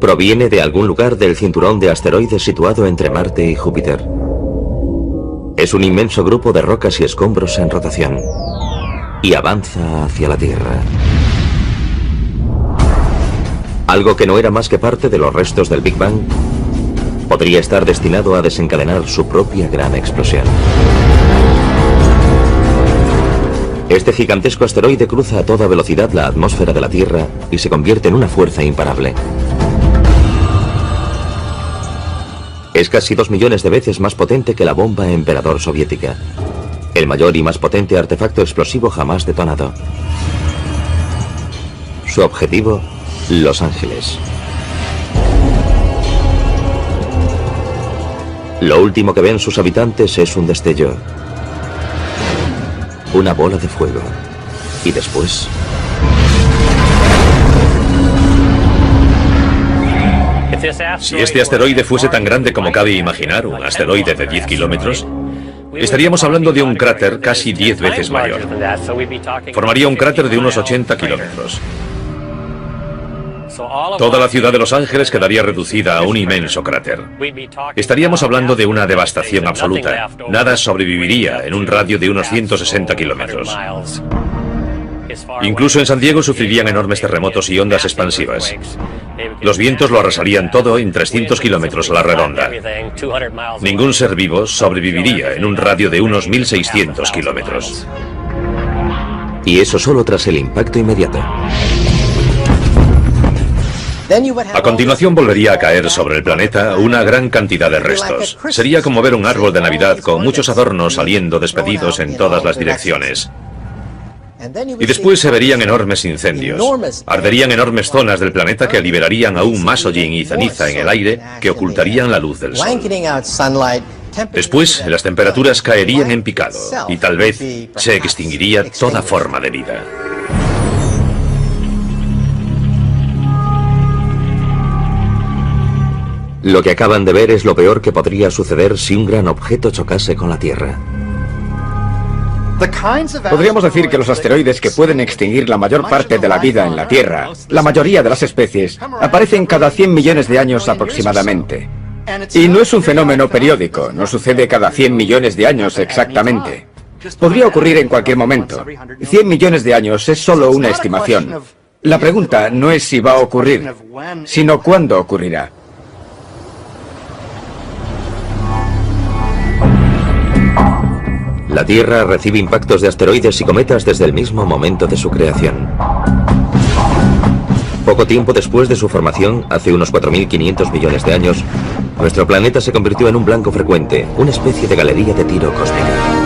Proviene de algún lugar del cinturón de asteroides situado entre Marte y Júpiter. Es un inmenso grupo de rocas y escombros en rotación. Y avanza hacia la Tierra. Algo que no era más que parte de los restos del Big Bang podría estar destinado a desencadenar su propia gran explosión. Este gigantesco asteroide cruza a toda velocidad la atmósfera de la Tierra y se convierte en una fuerza imparable. Es casi 2 millones de veces más potente que la bomba Emperador soviética, el mayor y más potente artefacto explosivo jamás detonado. Su objetivo, Los Ángeles. Lo último que ven sus habitantes es un destello, una bola de fuego, y después... Si este asteroide fuese tan grande como cabe imaginar, un asteroide de 10 kilómetros, estaríamos hablando de un cráter casi 10 veces mayor. Formaría un cráter de unos 80 kilómetros. Toda la ciudad de Los Ángeles quedaría reducida a un inmenso cráter. Estaríamos hablando de una devastación absoluta. Nada sobreviviría en un radio de unos 160 kilómetros. Incluso en San Diego sufrirían enormes terremotos y ondas expansivas. Los vientos lo arrasarían todo en 300 kilómetros a la redonda. Ningún ser vivo sobreviviría en un radio de unos 1600 kilómetros. Y eso solo tras el impacto inmediato. A continuación volvería a caer sobre el planeta una gran cantidad de restos. Sería como ver un árbol de Navidad con muchos adornos saliendo despedidos en todas las direcciones. Y después se verían enormes incendios. Arderían enormes zonas del planeta que liberarían aún más hollín y ceniza en el aire que ocultarían la luz del sol. Después, las temperaturas caerían en picado y tal vez se extinguiría toda forma de vida. Lo que acaban de ver es lo peor que podría suceder si un gran objeto chocase con la Tierra. Podríamos decir que los asteroides que pueden extinguir la mayor parte de la vida en la Tierra, la mayoría de las especies, aparecen cada 100 millones de años aproximadamente. Y no es un fenómeno periódico, no sucede cada 100 millones de años exactamente. Podría ocurrir en cualquier momento. 100 millones de años es solo una estimación. La pregunta no es si va a ocurrir, sino cuándo ocurrirá. La Tierra recibe impactos de asteroides y cometas desde el mismo momento de su creación. Poco tiempo después de su formación, hace unos 4.500 millones de años, nuestro planeta se convirtió en un blanco frecuente, una especie de galería de tiro cósmica.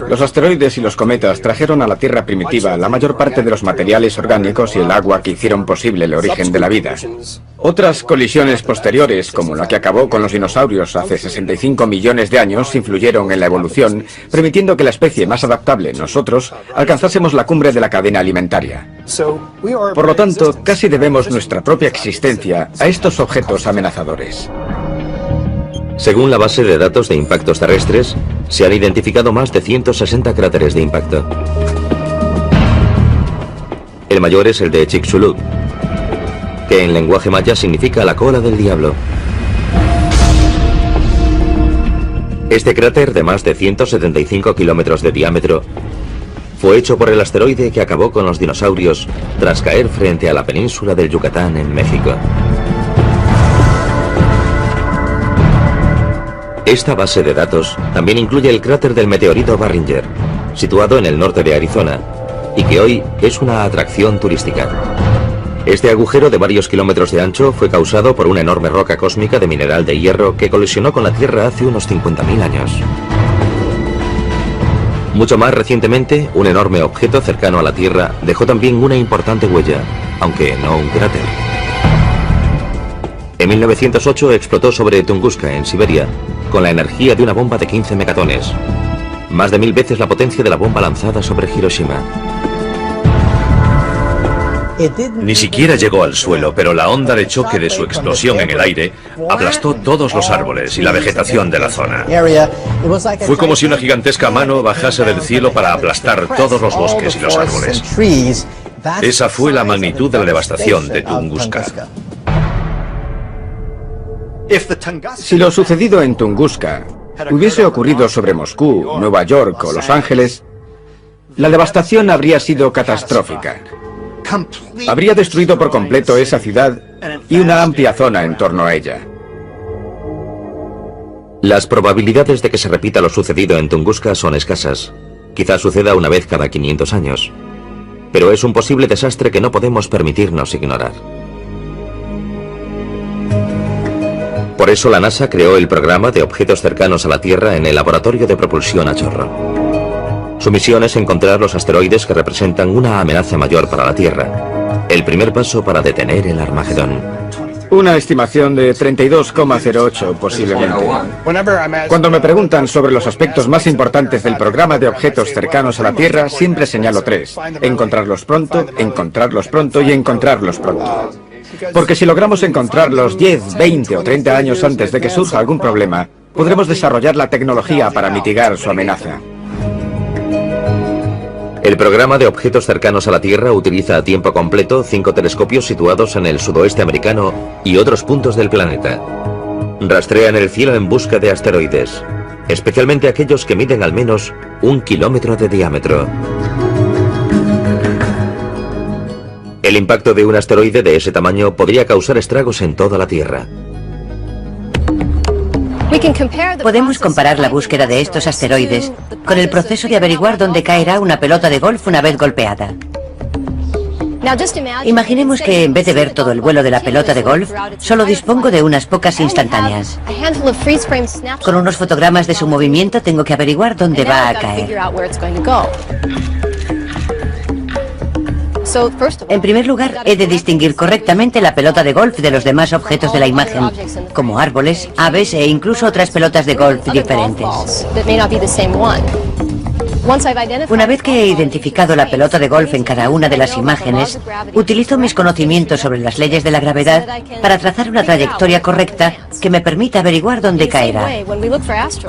Los asteroides y los cometas trajeron a la Tierra primitiva la mayor parte de los materiales orgánicos y el agua que hicieron posible el origen de la vida. Otras colisiones posteriores, como la que acabó con los dinosaurios hace 65 millones de años, influyeron en la evolución, permitiendo que la especie más adaptable, nosotros, alcanzásemos la cumbre de la cadena alimentaria. Por lo tanto, casi debemos nuestra propia existencia a estos objetos amenazadores. Según la base de datos de impactos terrestres, se han identificado más de 160 cráteres de impacto. El mayor es el de Chicxulub, que en lenguaje maya significa la cola del diablo. Este cráter, de más de 175 kilómetros de diámetro, fue hecho por el asteroide que acabó con los dinosaurios tras caer frente a la península del Yucatán en México. Esta base de datos también incluye el cráter del meteorito Barringer, situado en el norte de Arizona, y que hoy es una atracción turística. Este agujero de varios kilómetros de ancho fue causado por una enorme roca cósmica de mineral de hierro que colisionó con la Tierra hace unos 50.000 años. Mucho más recientemente, un enorme objeto cercano a la Tierra dejó también una importante huella, aunque no un cráter. En 1908 explotó sobre Tunguska, en Siberia, con la energía de una bomba de 15 megatones, más de 1000 veces la potencia de la bomba lanzada sobre Hiroshima. Ni siquiera llegó al suelo, pero la onda de choque de su explosión en el aire aplastó todos los árboles y la vegetación de la zona. Fue como si una gigantesca mano bajase del cielo para aplastar todos los bosques y los árboles. Esa fue la magnitud de la devastación de Tunguska. Si lo sucedido en Tunguska hubiese ocurrido sobre Moscú, Nueva York o Los Ángeles, la devastación habría sido catastrófica. Habría destruido por completo esa ciudad y una amplia zona en torno a ella. Las probabilidades de que se repita lo sucedido en Tunguska son escasas. Quizás suceda una vez cada 500 años. Pero es un posible desastre que no podemos permitirnos ignorar. Por eso la NASA creó el programa de objetos cercanos a la Tierra en el Laboratorio de Propulsión a Chorro. Su misión es encontrar los asteroides que representan una amenaza mayor para la Tierra. El primer paso para detener el Armagedón. Una estimación de 32,08 posiblemente. Cuando me preguntan sobre los aspectos más importantes del programa de objetos cercanos a la Tierra, siempre señalo 3. Encontrarlos pronto y encontrarlos pronto. Porque si logramos encontrarlos 10, 20 o 30 años antes de que surja algún problema, podremos desarrollar la tecnología para mitigar su amenaza. El programa de objetos cercanos a la Tierra utiliza a tiempo completo 5 telescopios situados en el sudoeste americano y otros puntos del planeta. Rastrean el cielo en busca de asteroides, especialmente aquellos que miden al menos 1 kilómetro de diámetro. El impacto de un asteroide de ese tamaño podría causar estragos en toda la Tierra. Podemos comparar la búsqueda de estos asteroides con el proceso de averiguar dónde caerá una pelota de golf una vez golpeada. Imaginemos que en vez de ver todo el vuelo de la pelota de golf, solo dispongo de unas pocas instantáneas. Con unos fotogramas de su movimiento tengo que averiguar dónde va a caer. En primer lugar, he de distinguir correctamente la pelota de golf de los demás objetos de la imagen, como árboles, aves e incluso otras pelotas de golf diferentes. Una vez que he identificado la pelota de golf en cada una de las imágenes, utilizo mis conocimientos sobre las leyes de la gravedad para trazar una trayectoria correcta que me permita averiguar dónde caerá.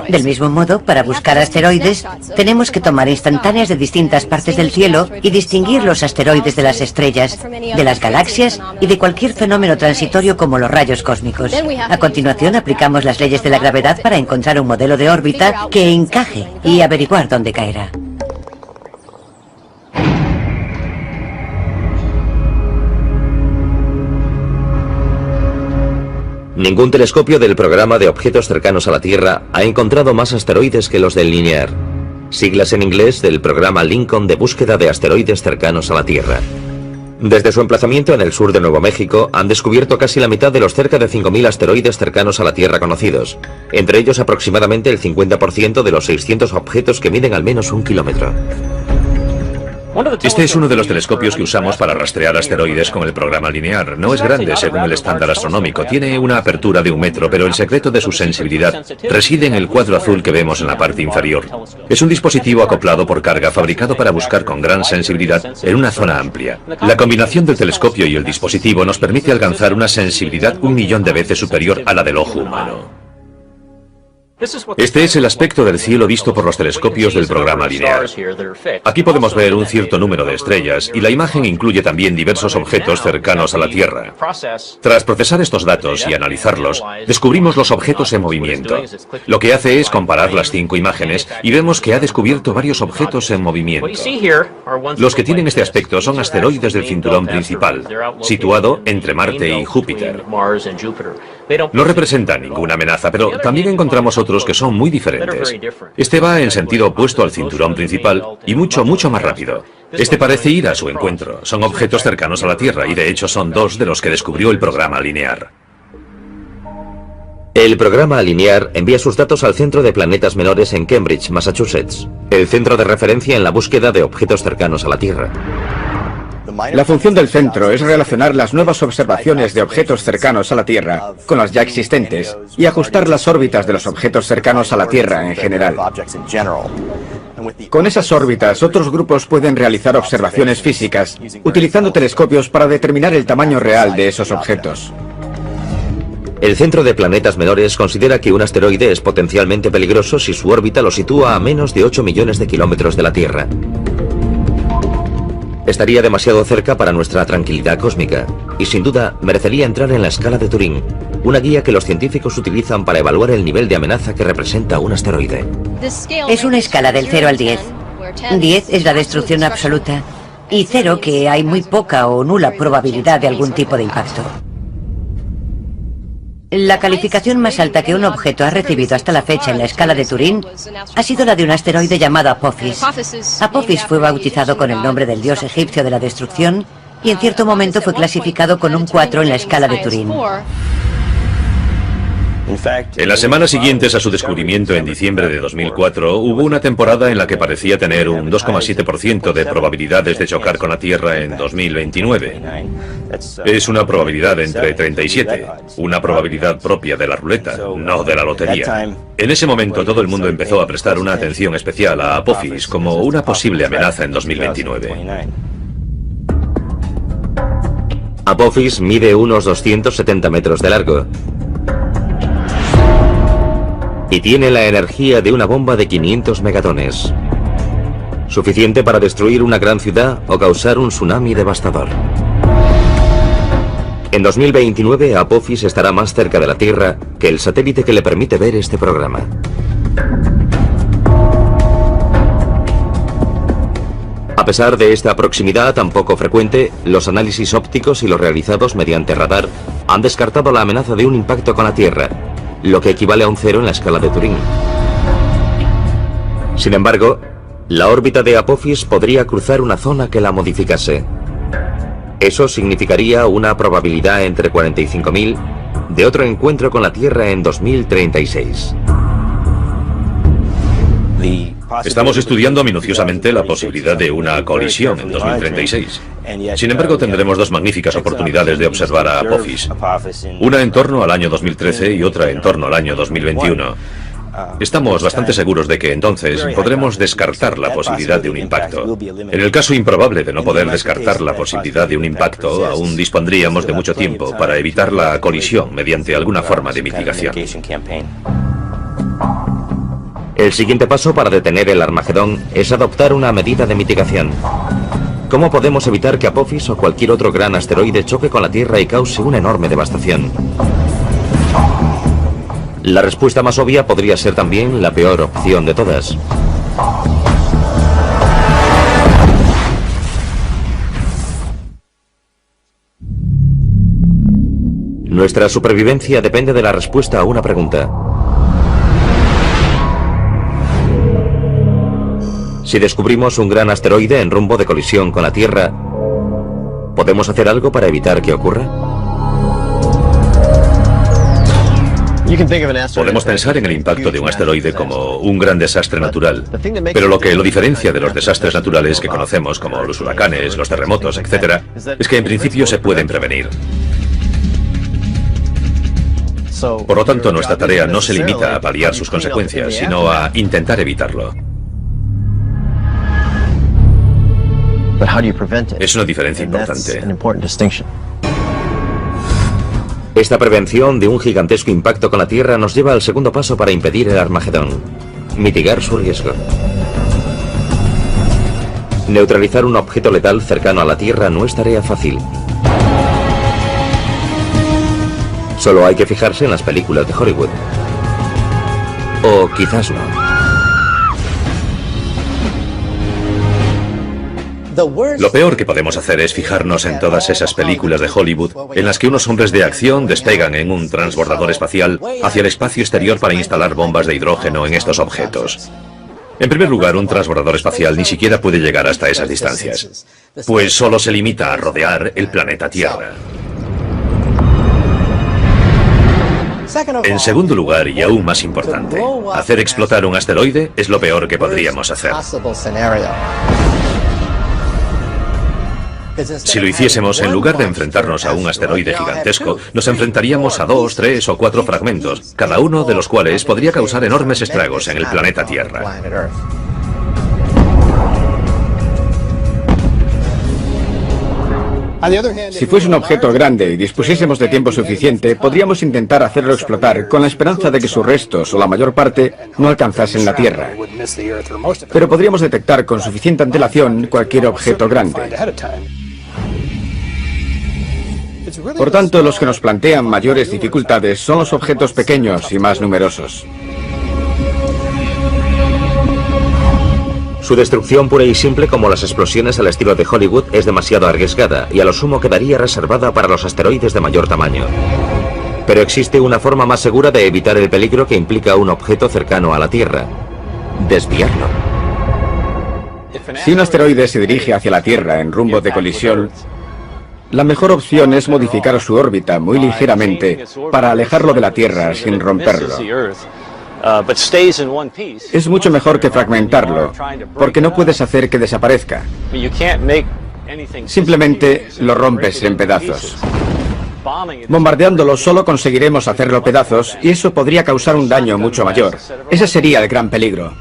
Del mismo modo, para buscar asteroides, tenemos que tomar instantáneas de distintas partes del cielo y distinguir los asteroides de las estrellas, de las galaxias y de cualquier fenómeno transitorio como los rayos cósmicos. A continuación, aplicamos las leyes de la gravedad para encontrar un modelo de órbita que encaje y averiguar dónde caerá. Ningún telescopio del programa de objetos cercanos a la Tierra ha encontrado más asteroides que los del Linear, siglas en inglés del programa Lincoln de búsqueda de asteroides cercanos a la Tierra. Desde su emplazamiento en el sur de Nuevo México, han descubierto casi la mitad de los cerca de 5.000 asteroides cercanos a la Tierra conocidos, entre ellos aproximadamente el 50% de los 600 objetos que miden al menos 1 kilómetro. Este es uno de los telescopios que usamos para rastrear asteroides con el programa Linear. No es grande según el estándar astronómico, tiene una apertura de 1 metro, pero el secreto de su sensibilidad reside en el cuadro azul que vemos en la parte inferior. Es un dispositivo acoplado por carga fabricado para buscar con gran sensibilidad en una zona amplia. La combinación del telescopio y el dispositivo nos permite alcanzar una sensibilidad 1 millón de veces superior a la del ojo humano. Este es el aspecto del cielo visto por los telescopios del programa Linear. Aquí podemos ver un cierto número de estrellas y la imagen incluye también diversos objetos cercanos a la Tierra. Tras procesar estos datos y analizarlos, descubrimos los objetos en movimiento. Lo que hace es comparar las 5 imágenes y vemos que ha descubierto varios objetos en movimiento. Los que tienen este aspecto son asteroides del cinturón principal, situado entre Marte y Júpiter. No representan ninguna amenaza, pero también encontramos otros que son muy diferentes. Este va en sentido opuesto al cinturón principal y mucho más rápido. Este parece ir a su encuentro. Son objetos cercanos a la Tierra y de hecho son 2 de los que descubrió el programa Linear. El programa Linear envía sus datos al Centro de Planetas Menores en Cambridge, Massachusetts, el centro de referencia en la búsqueda de objetos cercanos a la Tierra. La función del centro es relacionar las nuevas observaciones de objetos cercanos a la Tierra con las ya existentes y ajustar las órbitas de los objetos cercanos a la Tierra en general. Con esas órbitas, otros grupos pueden realizar observaciones físicas utilizando telescopios para determinar el tamaño real de esos objetos. El Centro de Planetas Menores considera que un asteroide es potencialmente peligroso si su órbita lo sitúa a menos de 8 millones de kilómetros de la Tierra. estaría demasiado cerca para nuestra tranquilidad cósmica y sin duda merecería entrar en la escala de Turing, una guía que los científicos utilizan para evaluar el nivel de amenaza que representa un asteroide. Es una escala del 0 al 10. 10 es la destrucción absoluta y 0 que hay muy poca o nula probabilidad de algún tipo de impacto. La calificación más alta que un objeto ha recibido hasta la fecha en la escala de Turing ha sido la de un asteroide llamado Apophis. Apophis fue bautizado con el nombre del dios egipcio de la destrucción y en cierto momento fue clasificado con un 4 en la escala de Turing. En las semanas siguientes a su descubrimiento en diciembre de 2004, hubo una temporada en la que parecía tener un 2,7% de probabilidades de chocar con la Tierra en 2029. Es una probabilidad entre 37, una probabilidad propia de la ruleta, no de la lotería. En ese momento todo el mundo empezó a prestar una atención especial a Apophis como una posible amenaza en 2029. Apophis mide unos 270 metros de largo y tiene la energía de una bomba de 500 megatones, suficiente para destruir una gran ciudad o causar un tsunami devastador. En 2029, Apophis estará más cerca de la Tierra que el satélite que le permite ver este programa. A pesar de esta proximidad tan poco frecuente, los análisis ópticos y los realizados mediante radar han descartado la amenaza de un impacto con la Tierra, lo que equivale a un 0 en la escala de Turing. Sin embargo, la órbita de Apophis podría cruzar una zona que la modificase. Eso significaría una probabilidad entre 45.000 de otro encuentro con la Tierra en 2036. Estamos estudiando minuciosamente la posibilidad de una colisión en 2036. Sin embargo, tendremos dos magníficas oportunidades de observar a Apophis. Una en torno al año 2013 y otra en torno al año 2021. Estamos bastante seguros de que entonces podremos descartar la posibilidad de un impacto. En el caso improbable de no poder descartar la posibilidad de un impacto, aún dispondríamos de mucho tiempo para evitar la colisión mediante alguna forma de mitigación. El siguiente paso para detener el Armagedón es adoptar una medida de mitigación. ¿Cómo podemos evitar que Apophis o cualquier otro gran asteroide choque con la Tierra y cause una enorme devastación? La respuesta más obvia podría ser también la peor opción de todas. Nuestra supervivencia depende de la respuesta a una pregunta. Si descubrimos un gran asteroide en rumbo de colisión con la Tierra, ¿podemos hacer algo para evitar que ocurra? Podemos pensar en el impacto de un asteroide como un gran desastre natural, pero lo que lo diferencia de los desastres naturales que conocemos como los huracanes, los terremotos, etc., es que en principio se pueden prevenir. Por lo tanto, nuestra tarea no se limita a paliar sus consecuencias, sino a intentar evitarlo. Es una diferencia importante. Esta prevención de un gigantesco impacto con la Tierra nos lleva al segundo paso para impedir el Armagedón: mitigar su riesgo. Neutralizar un objeto letal cercano a la Tierra no es tarea fácil. Solo hay que fijarse en las películas de Hollywood. O quizás no. Lo peor que podemos hacer es fijarnos en todas esas películas de Hollywood en las que unos hombres de acción despegan en un transbordador espacial hacia el espacio exterior para instalar bombas de hidrógeno en estos objetos. En primer lugar, un transbordador espacial ni siquiera puede llegar hasta esas distancias, pues solo se limita a rodear el planeta Tierra. En segundo lugar, y aún más importante, hacer explotar un asteroide es lo peor que podríamos hacer. Si lo hiciésemos, en lugar de enfrentarnos a un asteroide gigantesco, nos enfrentaríamos a 2, 3 o 4 fragmentos, cada uno de los cuales podría causar enormes estragos en el planeta Tierra. Si fuese un objeto grande y dispusiésemos de tiempo suficiente, podríamos intentar hacerlo explotar con la esperanza de que sus restos, o la mayor parte, no alcanzasen la Tierra. Pero podríamos detectar con suficiente antelación cualquier objeto grande. Por tanto, los que nos plantean mayores dificultades son los objetos pequeños y más numerosos. Su destrucción pura y simple, como las explosiones al estilo de Hollywood, es demasiado arriesgada y a lo sumo quedaría reservada para los asteroides de mayor tamaño. Pero existe una forma más segura de evitar el peligro que implica un objeto cercano a la Tierra: desviarlo. Si un asteroide se dirige hacia la Tierra en rumbo de colisión, la mejor opción es modificar su órbita muy ligeramente para alejarlo de la Tierra sin romperlo. Es mucho mejor que fragmentarlo, porque no puedes hacer que desaparezca. Simplemente lo rompes en pedazos. Bombardeándolo solo conseguiremos hacerlo pedazos y eso podría causar un daño mucho mayor. Ese sería el gran peligro.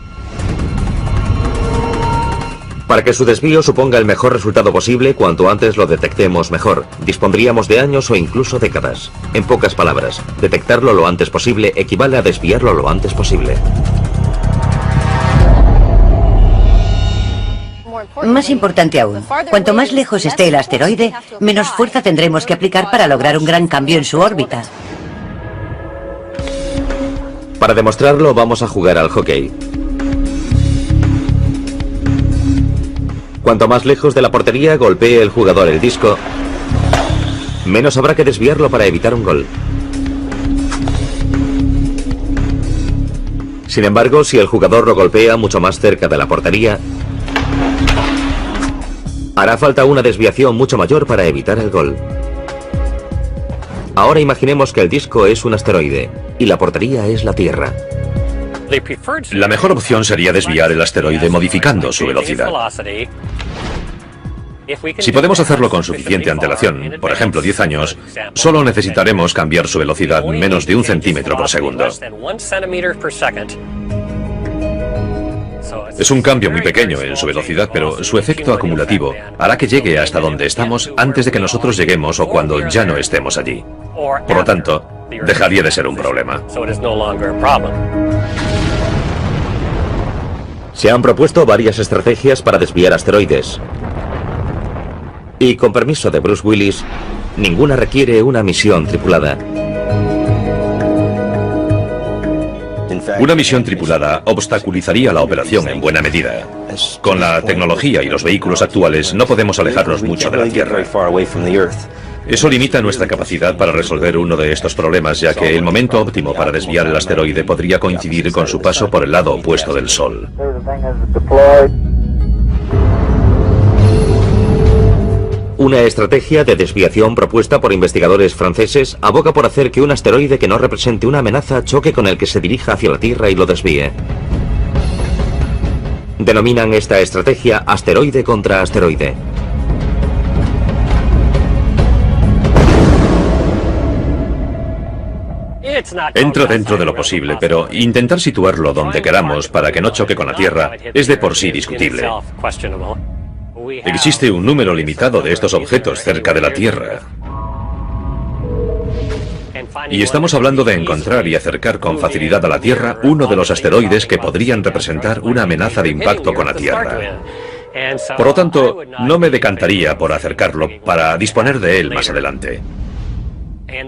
Para que su desvío suponga el mejor resultado posible, cuanto antes lo detectemos mejor. Dispondríamos de años o incluso décadas. En pocas palabras, detectarlo lo antes posible equivale a desviarlo lo antes posible. Más importante aún, cuanto más lejos esté el asteroide, menos fuerza tendremos que aplicar para lograr un gran cambio en su órbita. Para demostrarlo, vamos a jugar al hockey. Cuanto más lejos de la portería golpee el jugador el disco, menos habrá que desviarlo para evitar un gol. Sin embargo, si el jugador lo golpea mucho más cerca de la portería, hará falta una desviación mucho mayor para evitar el gol. Ahora imaginemos que el disco es un asteroide y la portería es la Tierra. La mejor opción sería desviar el asteroide modificando su velocidad. Si podemos hacerlo con suficiente antelación, por ejemplo 10 años, solo necesitaremos cambiar su velocidad menos de 1 centímetro por segundo. Es un cambio muy pequeño en su velocidad, pero su efecto acumulativo hará que llegue hasta donde estamos antes de que nosotros lleguemos o cuando ya no estemos allí. Por lo tanto, dejaría de ser un problema. Se han propuesto varias estrategias para desviar asteroides. Y con permiso de Bruce Willis, ninguna requiere una misión tripulada. Una misión tripulada obstaculizaría la operación en buena medida. Con la tecnología y los vehículos actuales no podemos alejarnos mucho de la Tierra. Eso limita nuestra capacidad para resolver uno de estos problemas, ya que el momento óptimo para desviar el asteroide podría coincidir con su paso por el lado opuesto del Sol. Una estrategia de desviación propuesta por investigadores franceses aboga por hacer que un asteroide que no represente una amenaza choque con el que se dirija hacia la Tierra y lo desvíe. Denominan esta estrategia asteroide contra asteroide. Entra dentro de lo posible, pero intentar situarlo donde queramos para que no choque con la Tierra es de por sí discutible. Existe un número limitado de estos objetos cerca de la Tierra. Y estamos hablando de encontrar y acercar con facilidad a la Tierra uno de los asteroides que podrían representar una amenaza de impacto con la Tierra. Por lo tanto, no me decantaría por acercarlo para disponer de él más adelante.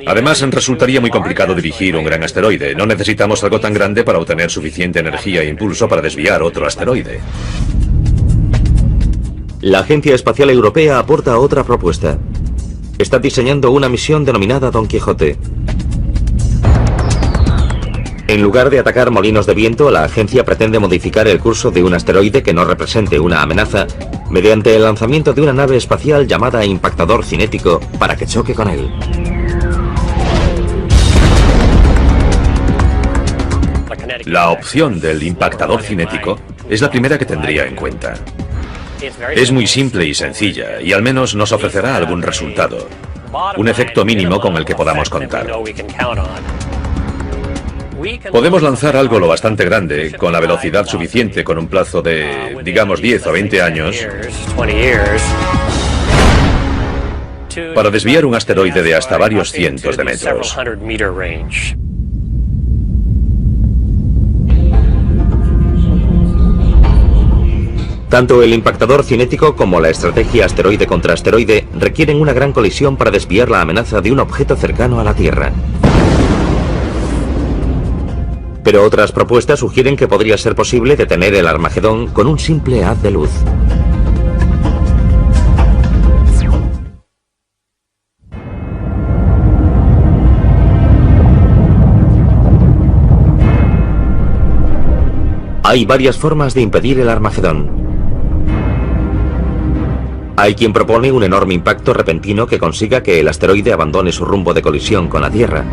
Además, resultaría muy complicado dirigir un gran asteroide. No necesitamos algo tan grande para obtener suficiente energía e impulso para desviar otro asteroide. La Agencia Espacial Europea aporta otra propuesta. Está diseñando una misión denominada Don Quijote. En lugar de atacar molinos de viento, la agencia pretende modificar el curso de un asteroide que no represente una amenaza mediante el lanzamiento de una nave espacial llamada impactador cinético para que choque con él. La opción del impactador cinético es la primera que tendría en cuenta. Es muy simple y sencilla, y al menos nos ofrecerá algún resultado. Un efecto mínimo con el que podamos contar. Podemos lanzar algo lo bastante grande, con la velocidad suficiente, con un plazo de, digamos, 10 o 20 años, para desviar un asteroide de hasta varios cientos de metros. Tanto el impactador cinético como la estrategia asteroide contra asteroide requieren una gran colisión para desviar la amenaza de un objeto cercano a la Tierra. Pero otras propuestas sugieren que podría ser posible detener el Armagedón con un simple haz de luz. Hay varias formas de impedir el Armagedón. Hay quien propone un enorme impacto repentino que consiga que el asteroide abandone su rumbo de colisión con la Tierra.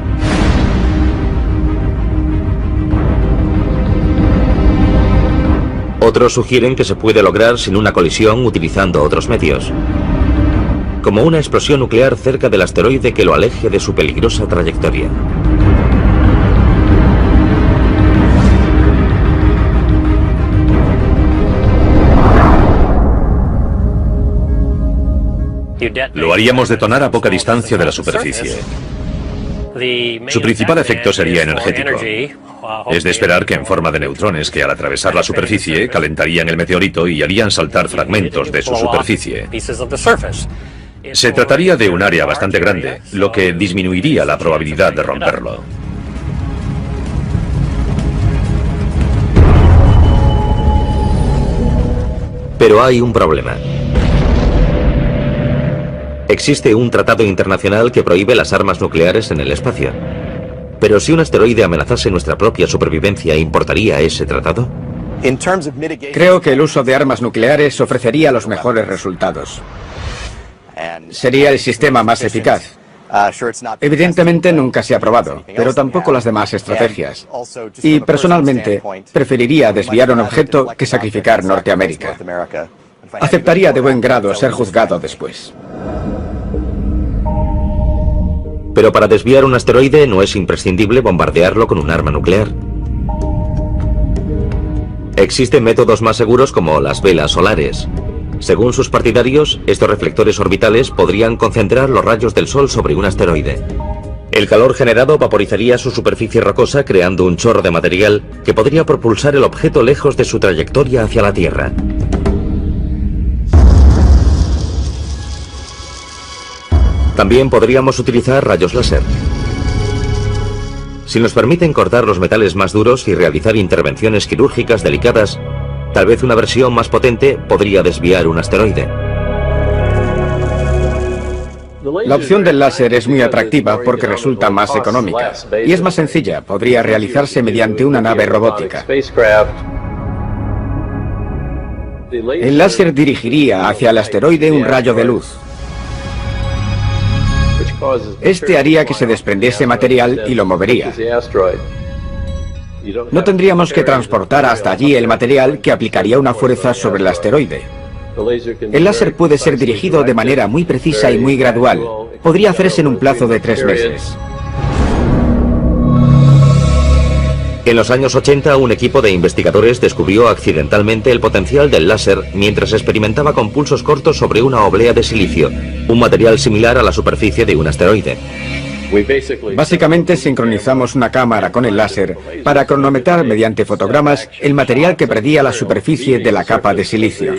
Otros sugieren que se puede lograr sin una colisión utilizando otros medios, como una explosión nuclear cerca del asteroide que lo aleje de su peligrosa trayectoria. Lo haríamos detonar a poca distancia de la superficie. Su principal efecto sería energético. Es de esperar que en forma de neutrones que al atravesar la superficie calentarían el meteorito y harían saltar fragmentos de su superficie. Se trataría de un área bastante grande, lo que disminuiría la probabilidad de romperlo. Pero hay un problema. Existe un tratado internacional que prohíbe las armas nucleares en el espacio. Pero si un asteroide amenazase nuestra propia supervivencia, ¿importaría ese tratado? Creo que el uso de armas nucleares ofrecería los mejores resultados. Sería el sistema más eficaz. Evidentemente nunca se ha probado, pero tampoco las demás estrategias. Y personalmente, preferiría desviar un objeto que sacrificar Norteamérica. Aceptaría de buen grado ser juzgado después. Pero para desviar un asteroide no es imprescindible bombardearlo con un arma nuclear. Existen métodos más seguros como las velas solares. Según sus partidarios, estos reflectores orbitales podrían concentrar los rayos del Sol sobre un asteroide. El calor generado vaporizaría su superficie rocosa creando un chorro de material que podría propulsar el objeto lejos de su trayectoria hacia la Tierra. También podríamos utilizar rayos láser. Si nos permiten cortar los metales más duros y realizar intervenciones quirúrgicas delicadas, tal vez una versión más potente podría desviar un asteroide. La opción del láser es muy atractiva porque resulta más económica y es más sencilla, podría realizarse mediante una nave robótica. El láser dirigiría hacia el asteroide un rayo de luz. Este haría que se desprendiese material y lo movería. No tendríamos que transportar hasta allí el material que aplicaría una fuerza sobre el asteroide. El láser puede ser dirigido de manera muy precisa y muy gradual. Podría hacerse en un plazo de 3 meses. En los años 80, un equipo de investigadores descubrió accidentalmente el potencial del láser mientras experimentaba con pulsos cortos sobre una oblea de silicio, un material similar a la superficie de un asteroide. Básicamente sincronizamos una cámara con el láser para cronometrar mediante fotogramas el material que perdía la superficie de la capa de silicio.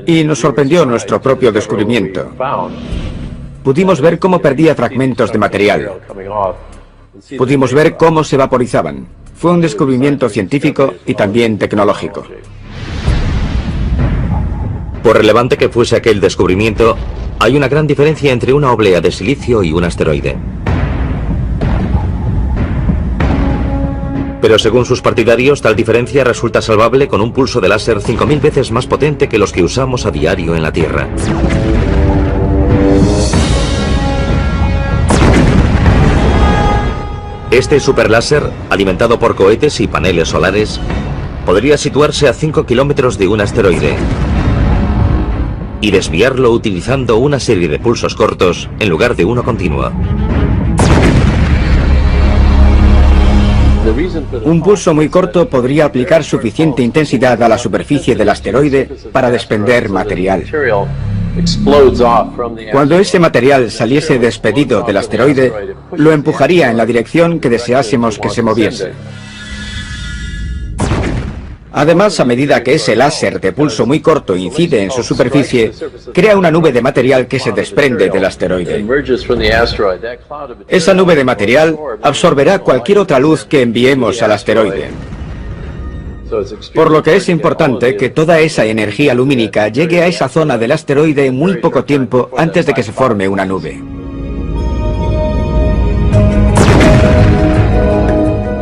Y nos sorprendió nuestro propio descubrimiento. Pudimos ver cómo perdía fragmentos de material. Pudimos ver cómo se vaporizaban. Fue un descubrimiento científico y también tecnológico. Por relevante que fuese aquel descubrimiento, hay una gran diferencia entre una oblea de silicio y un asteroide. Pero según sus partidarios, tal diferencia resulta salvable con un pulso de láser 5000 veces más potente que los que usamos a diario en la Tierra. Este superláser, alimentado por cohetes y paneles solares, podría situarse a 5 kilómetros de un asteroide y desviarlo utilizando una serie de pulsos cortos en lugar de uno continuo. Un pulso muy corto podría aplicar suficiente intensidad a la superficie del asteroide para desprender material. Cuando ese material saliese despedido del asteroide, lo empujaría en la dirección que deseásemos que se moviese. Además, a medida que ese láser de pulso muy corto incide en su superficie, crea una nube de material que se desprende del asteroide. Esa nube de material absorberá cualquier otra luz que enviemos al asteroide. Por lo que es importante que toda esa energía lumínica llegue a esa zona del asteroide en muy poco tiempo antes de que se forme una nube.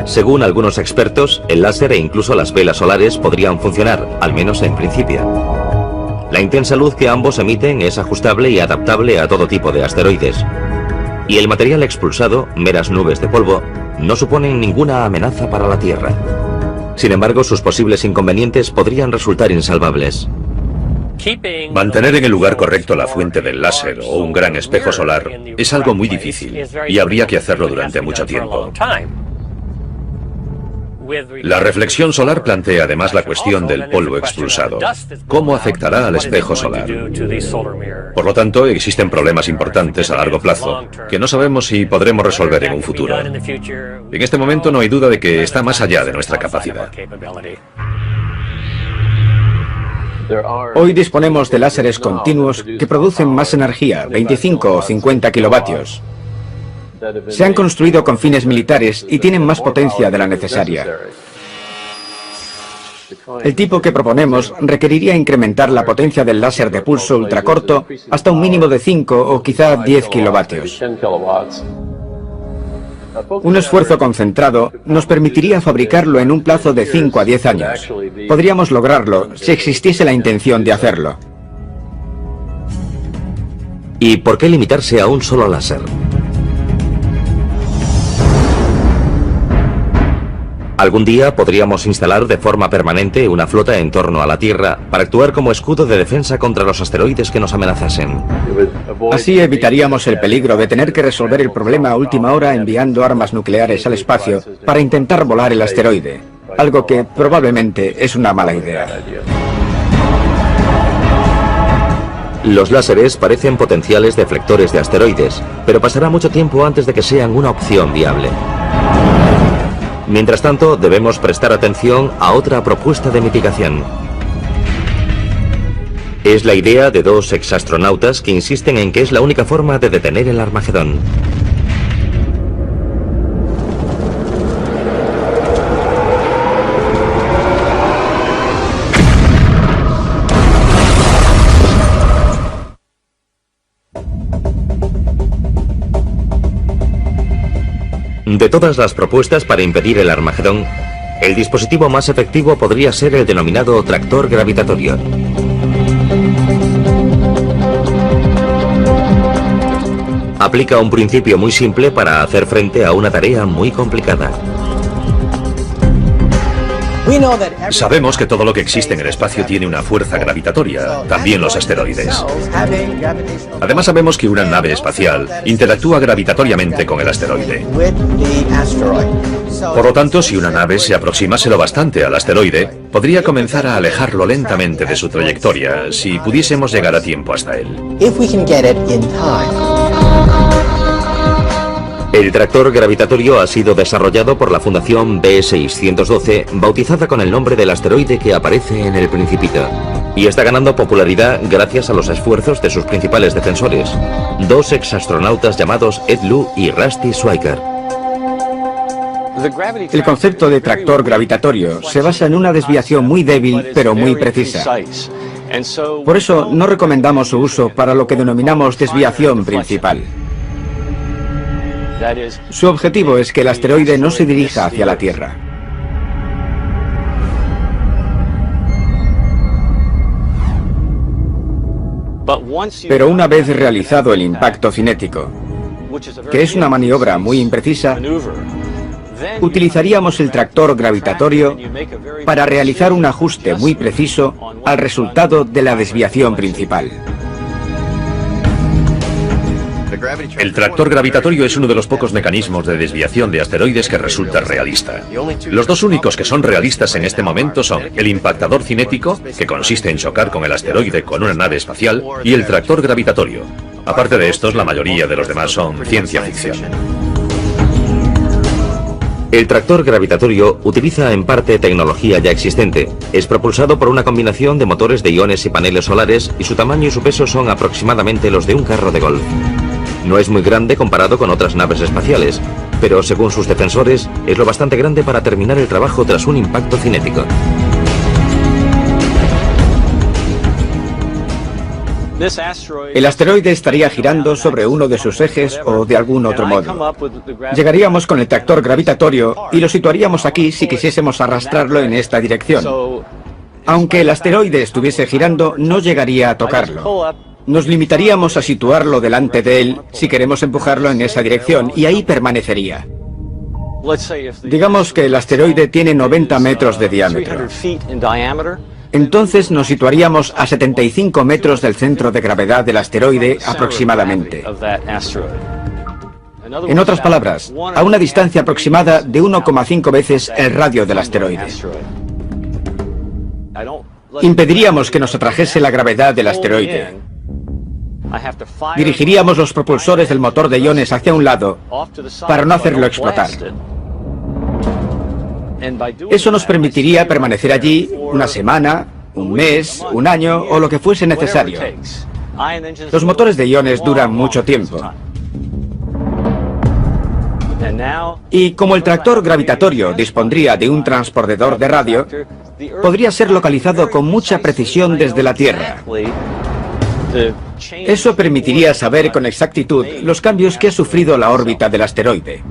Según algunos expertos, el láser e incluso las velas solares podrían funcionar, al menos en principio. La intensa luz que ambos emiten es ajustable y adaptable a todo tipo de asteroides. Y el material expulsado, meras nubes de polvo, no suponen ninguna amenaza para la Tierra. Sin embargo, sus posibles inconvenientes podrían resultar insalvables. Mantener en el lugar correcto la fuente del láser o un gran espejo solar es algo muy difícil y habría que hacerlo durante mucho tiempo. La reflexión solar plantea además la cuestión del polvo expulsado. ¿Cómo afectará al espejo solar? Por lo tanto, existen problemas importantes a largo plazo que no sabemos si podremos resolver en un futuro. En este momento no hay duda de que está más allá de nuestra capacidad. Hoy disponemos de láseres continuos que producen más energía, 25 o 50 kilovatios. Se han construido con fines militares y tienen más potencia de la necesaria. El tipo que proponemos requeriría incrementar la potencia del láser de pulso ultracorto hasta un mínimo de 5 o quizá 10 kilovatios. Un esfuerzo concentrado nos permitiría fabricarlo en un plazo de 5 a 10 años. Podríamos lograrlo si existiese la intención de hacerlo. ¿Y por qué limitarse a un solo láser? Algún día podríamos instalar de forma permanente una flota en torno a la Tierra para actuar como escudo de defensa contra los asteroides que nos amenazasen. Así evitaríamos el peligro de tener que resolver el problema a última hora enviando armas nucleares al espacio para intentar volar el asteroide, algo que probablemente es una mala idea. Los láseres parecen potenciales deflectores de asteroides, pero pasará mucho tiempo antes de que sean una opción viable. Mientras tanto, debemos prestar atención a otra propuesta de mitigación. Es la idea de dos exastronautas que insisten en que es la única forma de detener el Armagedón. De todas las propuestas para impedir el Armagedón, el dispositivo más efectivo podría ser el denominado tractor gravitatorio. Aplica un principio muy simple para hacer frente a una tarea muy complicada. Sabemos que todo lo que existe en el espacio tiene una fuerza gravitatoria, también los asteroides. Además sabemos que una nave espacial interactúa gravitatoriamente con el asteroide. Por lo tanto, si una nave se aproximase lo bastante al asteroide, podría comenzar a alejarlo lentamente de su trayectoria, si pudiésemos llegar a tiempo hasta él. El tractor gravitatorio ha sido desarrollado por la Fundación B612, bautizada con el nombre del asteroide que aparece en El Principito, y está ganando popularidad gracias a los esfuerzos de sus principales defensores, dos exastronautas llamados Ed Lu y Rusty Schweiker. El concepto de tractor gravitatorio se basa en una desviación muy débil pero muy precisa. Por eso no recomendamos su uso para lo que denominamos desviación principal. Su objetivo es que el asteroide no se dirija hacia la Tierra. Pero una vez realizado el impacto cinético, que es una maniobra muy imprecisa, utilizaríamos el tractor gravitatorio para realizar un ajuste muy preciso al resultado de la desviación principal. El tractor gravitatorio es uno de los pocos mecanismos de desviación de asteroides que resulta realista. Los dos únicos que son realistas en este momento son el impactador cinético, que consiste en chocar con el asteroide con una nave espacial, y el tractor gravitatorio. Aparte de estos, la mayoría de los demás son ciencia ficción. El tractor gravitatorio utiliza en parte tecnología ya existente. Es propulsado por una combinación de motores de iones y paneles solares y su tamaño y su peso son aproximadamente los de un carro de golf. No es muy grande comparado con otras naves espaciales, pero según sus defensores es lo bastante grande para terminar el trabajo tras un impacto cinético. El asteroide estaría girando sobre uno de sus ejes o de algún otro modo. Llegaríamos con el tractor gravitatorio y lo situaríamos aquí si quisiésemos arrastrarlo en esta dirección. Aunque el asteroide estuviese girando, no llegaría a tocarlo. Nos limitaríamos a situarlo delante de él si queremos empujarlo en esa dirección y ahí permanecería. Digamos que el asteroide tiene 90 metros de diámetro. Entonces nos situaríamos a 75 metros del centro de gravedad del asteroide aproximadamente. En otras palabras, a una distancia aproximada de 1,5 veces el radio del asteroide. Impediríamos que nos atrajese la gravedad del asteroide. Dirigiríamos los propulsores del motor de iones hacia un lado para no hacerlo explotar. Eso nos permitiría permanecer allí una semana, un mes, un año o lo que fuese necesario. Los motores de iones duran mucho tiempo. Y como el tractor gravitatorio dispondría de un transpondedor de radio, podría ser localizado con mucha precisión desde la Tierra. Eso permitiría saber con exactitud los cambios que ha sufrido la órbita del asteroide.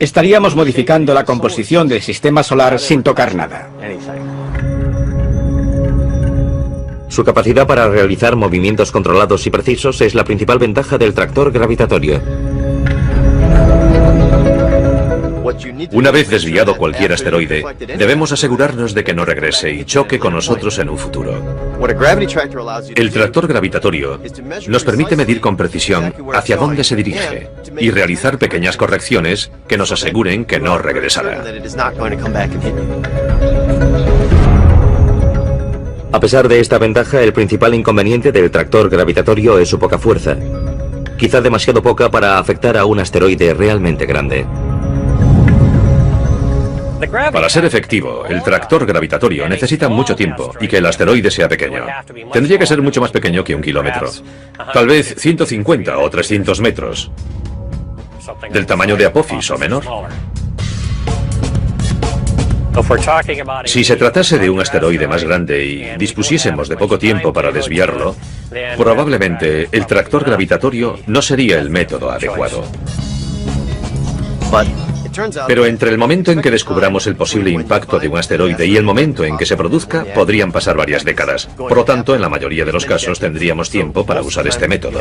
Estaríamos modificando la composición del sistema solar sin tocar nada. Su capacidad para realizar movimientos controlados y precisos es la principal ventaja del tractor gravitatorio. Una vez desviado cualquier asteroide, debemos asegurarnos de que no regrese y choque con nosotros en un futuro. El tractor gravitatorio nos permite medir con precisión hacia dónde se dirige y realizar pequeñas correcciones que nos aseguren que no regresará. A pesar de esta ventaja, el principal inconveniente del tractor gravitatorio es su poca fuerza. Quizá demasiado poca para afectar a un asteroide realmente grande. Para ser efectivo, el tractor gravitatorio necesita mucho tiempo y que el asteroide sea pequeño. Tendría que ser mucho más pequeño que 1 kilómetro. Tal vez 150 o 300 metros. Del tamaño de Apophis o menor. Si se tratase de un asteroide más grande y dispusiésemos de poco tiempo para desviarlo, probablemente el tractor gravitatorio no sería el método adecuado. Pero entre el momento en que descubramos el posible impacto de un asteroide y el momento en que se produzca, podrían pasar varias décadas. Por lo tanto, en la mayoría de los casos tendríamos tiempo para usar este método.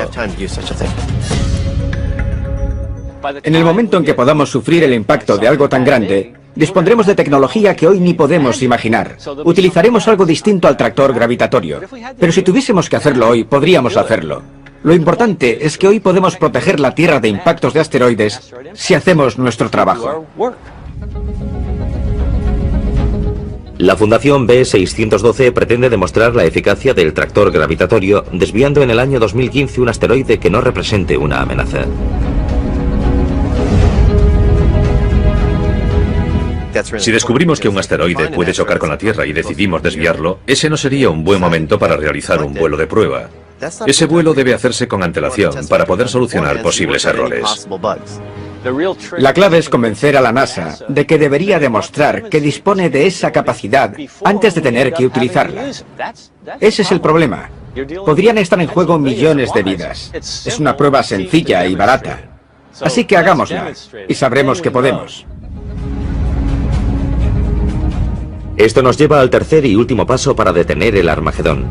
En el momento en que podamos sufrir el impacto de algo tan grande, dispondremos de tecnología que hoy ni podemos imaginar. Utilizaremos algo distinto al tractor gravitatorio. Pero si tuviésemos que hacerlo hoy, podríamos hacerlo. Lo importante es que hoy podemos proteger la Tierra de impactos de asteroides si hacemos nuestro trabajo. La Fundación B612 pretende demostrar la eficacia del tractor gravitatorio desviando en el año 2015 un asteroide que no represente una amenaza. Si descubrimos que un asteroide puede chocar con la Tierra y decidimos desviarlo, ese no sería un buen momento para realizar un vuelo de prueba. Ese vuelo debe hacerse con antelación para poder solucionar posibles errores. La clave es convencer a la NASA de que debería demostrar que dispone de esa capacidad antes de tener que utilizarla. Ese es el problema. Podrían estar en juego millones de vidas. Es una prueba sencilla y barata. Así que hagámosla y sabremos que podemos. Esto nos lleva al tercer y último paso para detener el Armagedón.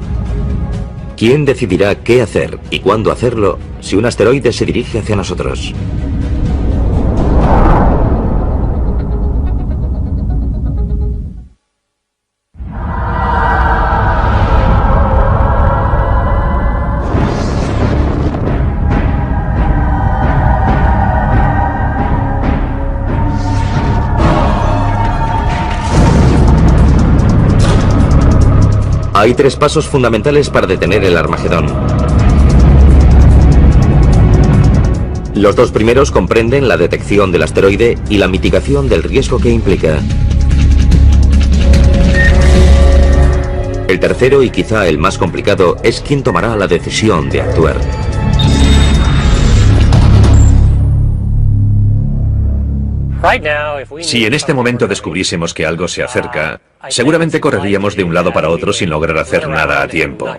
¿Quién decidirá qué hacer y cuándo hacerlo si un asteroide se dirige hacia nosotros? Hay 3 pasos fundamentales para detener el Armagedón. Los 2 primeros comprenden la detección del asteroide y la mitigación del riesgo que implica. El tercero, y quizá el más complicado, es quién tomará la decisión de actuar. Si en este momento descubriésemos que algo se acerca, seguramente correríamos de un lado para otro sin lograr hacer nada a tiempo.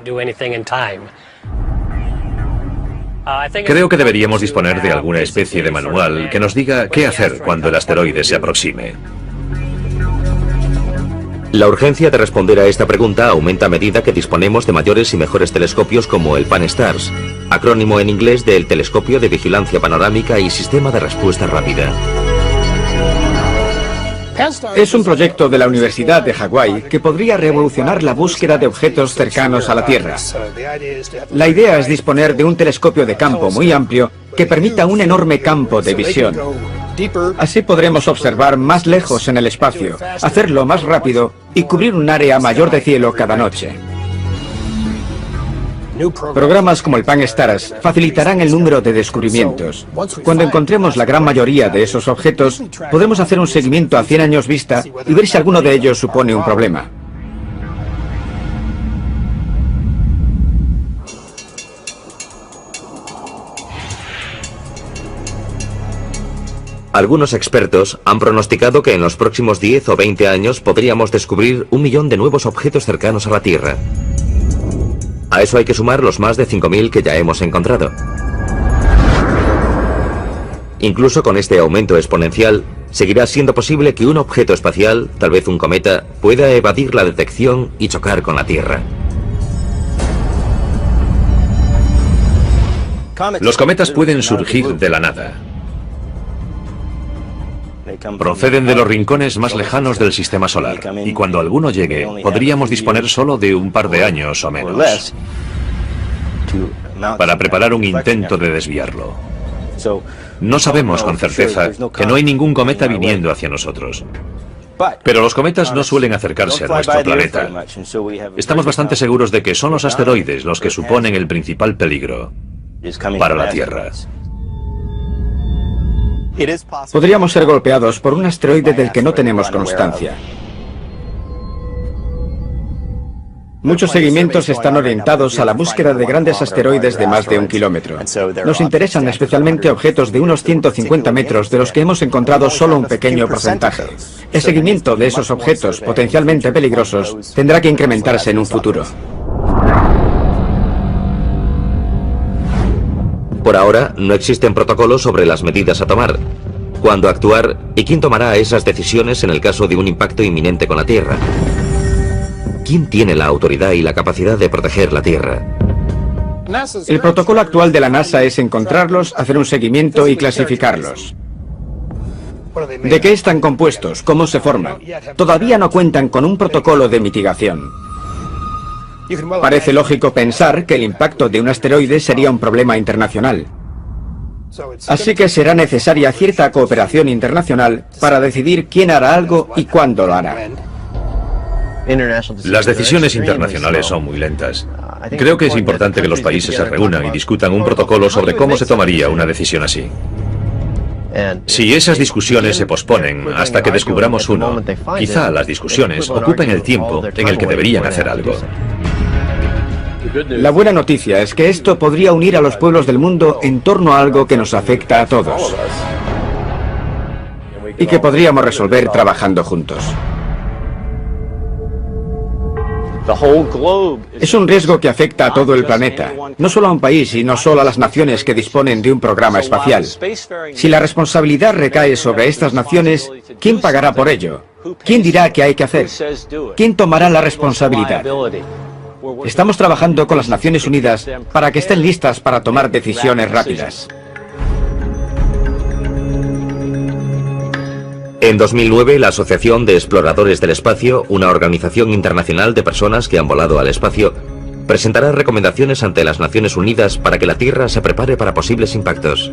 Creo que deberíamos disponer de alguna especie de manual que nos diga qué hacer cuando el asteroide se aproxime. La urgencia de responder a esta pregunta aumenta a medida que disponemos de mayores y mejores telescopios como el Pan-STARRS, acrónimo en inglés del Telescopio de Vigilancia Panorámica y Sistema de Respuesta Rápida. Es un proyecto de la Universidad de Hawái que podría revolucionar la búsqueda de objetos cercanos a la Tierra. La idea es disponer de un telescopio de campo muy amplio que permita un enorme campo de visión. Así podremos observar más lejos en el espacio, hacerlo más rápido y cubrir un área mayor de cielo cada noche. Programas como el Pan-STARRS facilitarán el número de descubrimientos. Cuando encontremos la gran mayoría de esos objetos, podremos hacer un seguimiento a 100 años vista y ver si alguno de ellos supone un problema. Algunos expertos han pronosticado que en los próximos 10 o 20 años podríamos descubrir 1 millón de nuevos objetos cercanos a la Tierra. A eso hay que sumar los más de 5.000 que ya hemos encontrado. Incluso con este aumento exponencial, seguirá siendo posible que un objeto espacial, tal vez un cometa, pueda evadir la detección y chocar con la Tierra. Los cometas pueden surgir de la nada. Proceden de los rincones más lejanos del sistema solar, y cuando alguno llegue, podríamos disponer solo de un par de años o menos para preparar un intento de desviarlo. No sabemos con certeza que no hay ningún cometa viniendo hacia nosotros. Pero los cometas no suelen acercarse a nuestro planeta. Estamos bastante seguros de que son los asteroides los que suponen el principal peligro para la Tierra. Podríamos ser golpeados por un asteroide del que no tenemos constancia. Muchos seguimientos están orientados a la búsqueda de grandes asteroides de más de 1 kilómetro. Nos interesan especialmente objetos de unos 150 metros de los que hemos encontrado solo un pequeño porcentaje. El seguimiento de esos objetos potencialmente peligrosos tendrá que incrementarse en un futuro. Por ahora, no existen protocolos sobre las medidas a tomar, cuándo actuar y quién tomará esas decisiones en el caso de un impacto inminente con la Tierra. ¿Quién tiene la autoridad y la capacidad de proteger la Tierra? El protocolo actual de la NASA es encontrarlos, hacer un seguimiento y clasificarlos. ¿De qué están compuestos? ¿Cómo se forman? Todavía no cuentan con un protocolo de mitigación. Parece lógico pensar que el impacto de un asteroide sería un problema internacional. Así que será necesaria cierta cooperación internacional para decidir quién hará algo y cuándo lo hará. Las decisiones internacionales son muy lentas. Creo que es importante que los países se reúnan y discutan un protocolo sobre cómo se tomaría una decisión así. Si esas discusiones se posponen hasta que descubramos uno, quizá las discusiones ocupen el tiempo en el que deberían hacer algo. La buena noticia es que esto podría unir a los pueblos del mundo en torno a algo que nos afecta a todos y que podríamos resolver trabajando juntos. Es un riesgo que afecta a todo el planeta, no solo a un país y no solo a las naciones que disponen de un programa espacial. Si la responsabilidad recae sobre estas naciones, ¿quién pagará por ello? ¿Quién dirá qué hay que hacer? ¿Quién tomará la responsabilidad? Estamos trabajando con las Naciones Unidas para que estén listas para tomar decisiones rápidas. En 2009, la Asociación de Exploradores del Espacio, una organización internacional de personas que han volado al espacio, presentará recomendaciones ante las Naciones Unidas para que la Tierra se prepare para posibles impactos.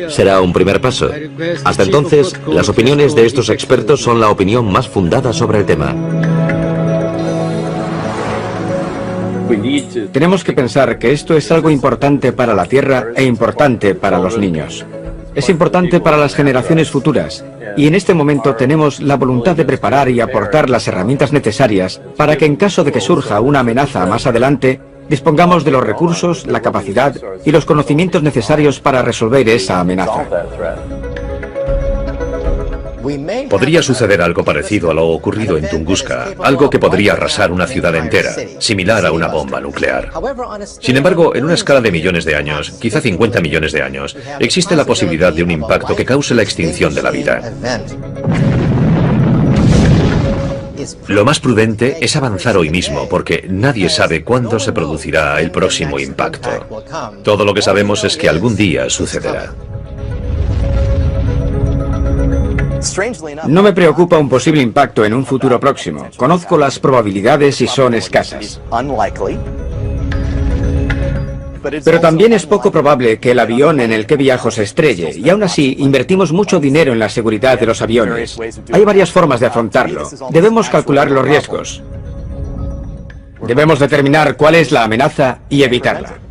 Será un primer paso. Hasta entonces, las opiniones de estos expertos son la opinión más fundada sobre el tema. Tenemos que pensar que esto es algo importante para la Tierra e importante para los niños. Es importante para las generaciones futuras, y en este momento tenemos la voluntad de preparar y aportar las herramientas necesarias para que en caso de que surja una amenaza más adelante, dispongamos de los recursos, la capacidad y los conocimientos necesarios para resolver esa amenaza. Podría suceder algo parecido a lo ocurrido en Tunguska, algo que podría arrasar una ciudad entera, similar a una bomba nuclear. Sin embargo, en una escala de millones de años, quizá 50 millones de años, existe la posibilidad de un impacto que cause la extinción de la vida. Lo más prudente es avanzar hoy mismo, porque nadie sabe cuándo se producirá el próximo impacto. Todo lo que sabemos es que algún día sucederá. No me preocupa un posible impacto en un futuro próximo. Conozco las probabilidades y son escasas. Pero también es poco probable que el avión en el que viajo se estrelle, y aún así invertimos mucho dinero en la seguridad de los aviones. Hay varias formas de afrontarlo. Debemos calcular los riesgos. Debemos determinar cuál es la amenaza y evitarla.